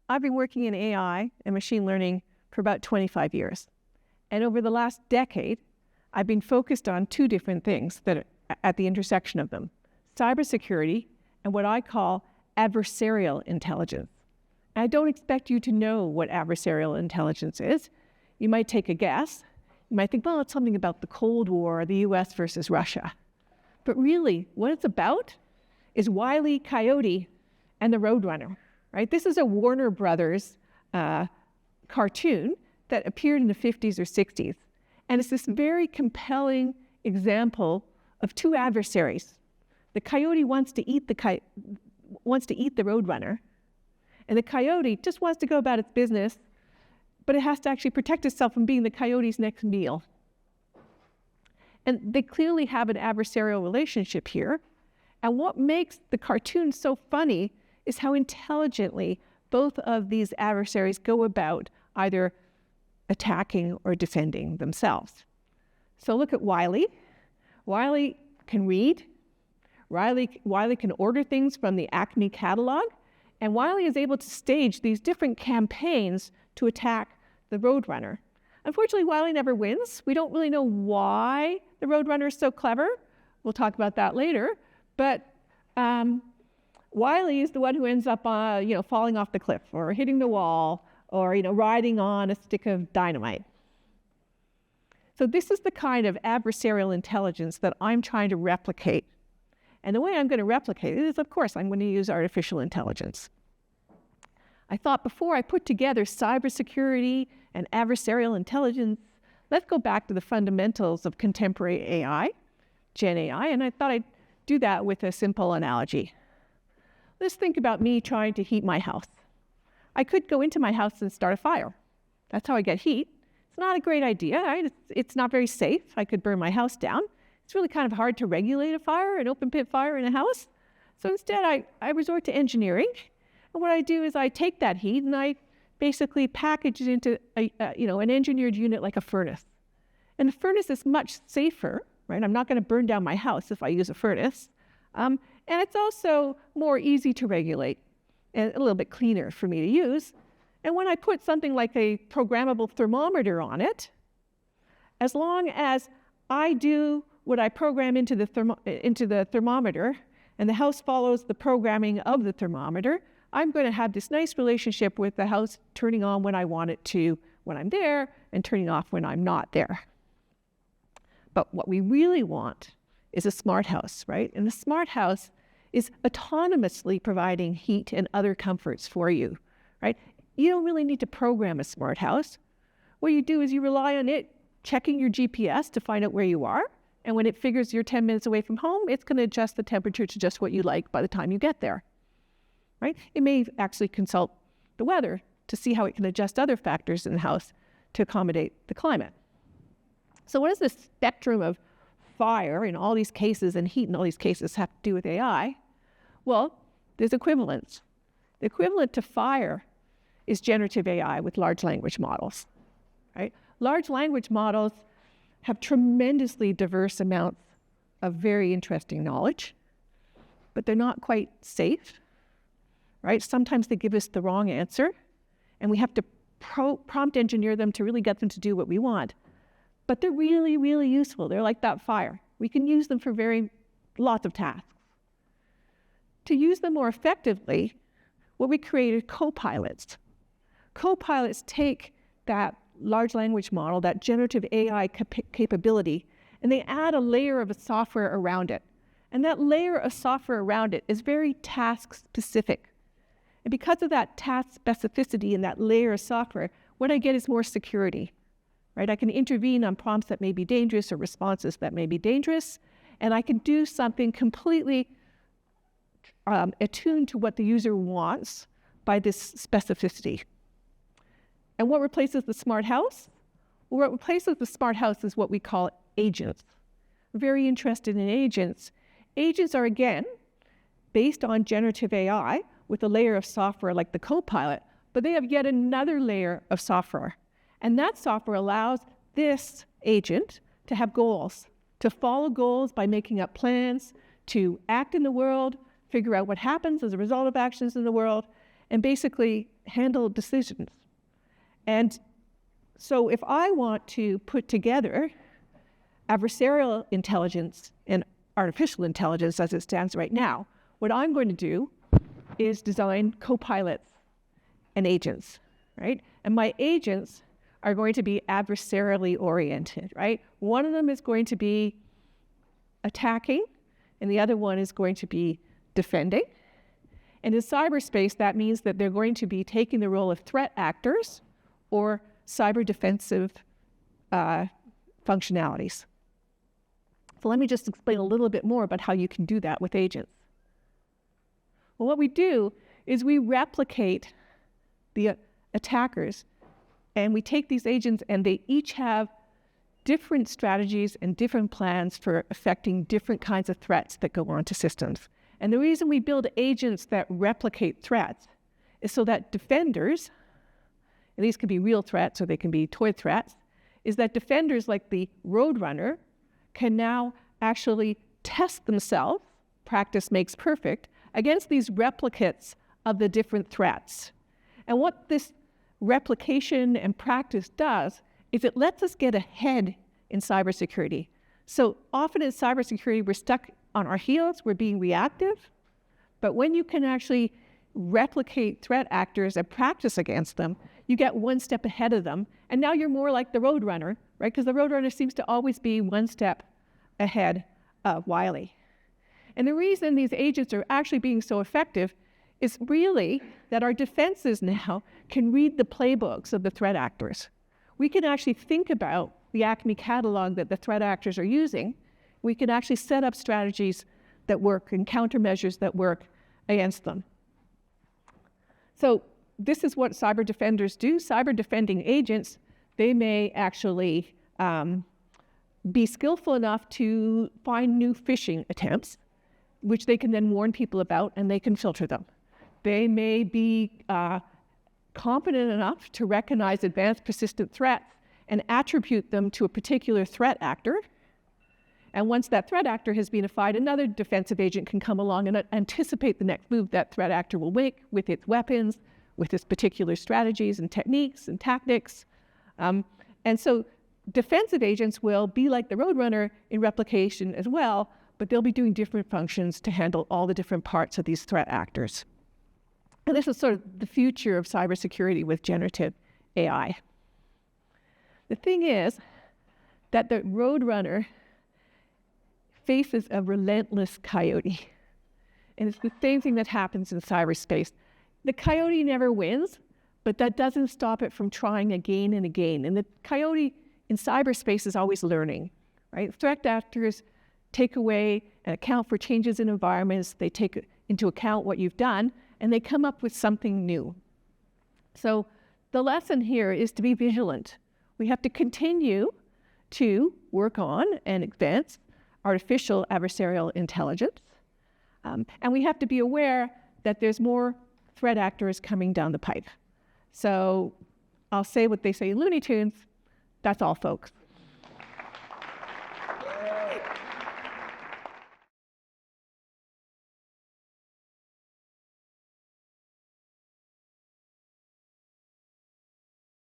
I've been working in AI and machine learning for about 25 years. And over the last decade, I've been focused on two different things that are at the intersection of them: cybersecurity and what I call adversarial intelligence. And I don't expect you to know what adversarial intelligence is. You might take a guess. You might think, well, it's something about the Cold War, the US versus Russia. But really, what it's about is Wile E. Coyote and the Roadrunner, right? This is a Warner Brothers cartoon that appeared in the 50s or 60s. And it's this very compelling example of two adversaries. The coyote wants to eat the Roadrunner, and the coyote just wants to go about its business, but it has to actually protect itself from being the coyote's next meal. And they clearly have an adversarial relationship here. And what makes the cartoon so funny is how intelligently both of these adversaries go about either attacking or defending themselves. So look at Wile. Wile can read. Wile can order things from the Acme catalog. And Wile is able to stage these different campaigns to attack the Roadrunner. Unfortunately, Wile never wins. We don't really know why the Roadrunner is so clever. We'll talk about that later. But Wile is the one who ends up falling off the cliff or hitting the wall or riding on a stick of dynamite. So this is the kind of adversarial intelligence that I'm trying to replicate. And the way I'm going to replicate it is, of course, I'm going to use artificial intelligence. I thought before I put together cybersecurity and adversarial intelligence, let's go back to the fundamentals of contemporary AI, Gen AI, and I thought I'd do that with a simple analogy. Let's think about me trying to heat my house. I could go into my house and start a fire. That's how I get heat. It's not a great idea, right? It's not very safe. I could burn my house down. It's really kind of hard to regulate a fire, an open pit fire in a house. So instead, I resort to engineering. And what I do is I take that heat and I basically package it into an engineered unit like a furnace. And the furnace is much safer, right? I'm not going to burn down my house if I use a furnace. And it's also more easy to regulate and a little bit cleaner for me to use. And when I put something like a programmable thermometer on it, as long as I do what I program into the thermometer and the house follows the programming of the thermometer, I'm going to have this nice relationship with the house turning on when I want it to when I'm there and turning off when I'm not there. But what we really want is a smart house, right? And the smart house is autonomously providing heat and other comforts for you, right? You don't really need to program a smart house. What you do is you rely on it checking your GPS to find out where you are. And when it figures you're 10 minutes away from home, it's going to adjust the temperature to just what you like by the time you get there, right? It may actually consult the weather to see how it can adjust other factors in the house to accommodate the climate. So what does this spectrum of fire in all these cases and heat in all these cases have to do with AI? Well, there's equivalence. The equivalent to fire is generative AI with large language models, right? Large language models have tremendously diverse amounts of very interesting knowledge, but they're not quite safe, right? Sometimes they give us the wrong answer, and we have to prompt engineer them to really get them to do what we want. But they're really, really useful. They're like that fire. We can use them for lots of tasks. To use them more effectively, what we created co-pilots. Co-pilots take that large language model, that generative AI capability, and they add a layer of software around it. And that layer of software around it is very task specific. And because of that task specificity in that layer of software, what I get is more security, right? I can intervene on prompts that may be dangerous or responses that may be dangerous, and I can do something completely attuned to what the user wants by this specificity. And what replaces the smart house? Well, what replaces the smart house is what we call agents. We're very interested in agents. Agents are, again, based on generative AI with a layer of software like the Copilot, but they have yet another layer of software. And that software allows this agent to have goals, to follow goals by making up plans, to act in the world, figure out what happens as a result of actions in the world, and basically handle decisions. And so if I want to put together adversarial intelligence and artificial intelligence as it stands right now, what I'm going to do is design co-pilots and agents, right? And my agents are going to be adversarially oriented, right? One of them is going to be attacking, and the other one is going to be defending. And in cyberspace, that means that they're going to be taking the role of threat actors or cyber defensive functionalities. So let me just explain a little bit more about how you can do that with agents. Well, what we do is we replicate the attackers, and we take these agents and they each have different strategies and different plans for affecting different kinds of threats that go onto systems. And the reason we build agents that replicate threats is so that defenders, and these can be real threats or they can be toy threats, is that defenders like the Roadrunner can now actually test themselves, practice makes perfect, against these replicates of the different threats. And what this replication and practice does is it lets us get ahead in cybersecurity. So often in cybersecurity, we're stuck on our heels, we're being reactive, but when you can actually replicate threat actors and practice against them, you get one step ahead of them, and now you're more like the Roadrunner, right? Because the Roadrunner seems to always be one step ahead of Wily. And the reason these agents are actually being so effective is really that our defenses now can read the playbooks of the threat actors. We can actually think about the Acme catalog that the threat actors are using. We can actually set up strategies that work and countermeasures that work against them. So this is what cyber defenders do. Cyber defending agents, they may actually be skillful enough to find new phishing attempts, which they can then warn people about, and they can filter them. They may be competent enough to recognize advanced persistent threats and attribute them to a particular threat actor. And once that threat actor has been defied, another defensive agent can come along and anticipate the next move that threat actor will make with its weapons, with its particular strategies and techniques and tactics. And so defensive agents will be like the Roadrunner in replication as well, but they'll be doing different functions to handle all the different parts of these threat actors. And this is sort of the future of cybersecurity with generative AI. The thing is that the Roadrunner faces a relentless coyote. And it's the same thing that happens in cyberspace. The coyote never wins, but that doesn't stop it from trying again and again. And the coyote in cyberspace is always learning, right? Threat actors take away and account for changes in environments. They take into account what you've done, and they come up with something new. So the lesson here is to be vigilant. We have to continue to work on and advance artificial adversarial intelligence. And we have to be aware that there's more threat actors coming down the pipe. So I'll say what they say in Looney Tunes, that's all, folks.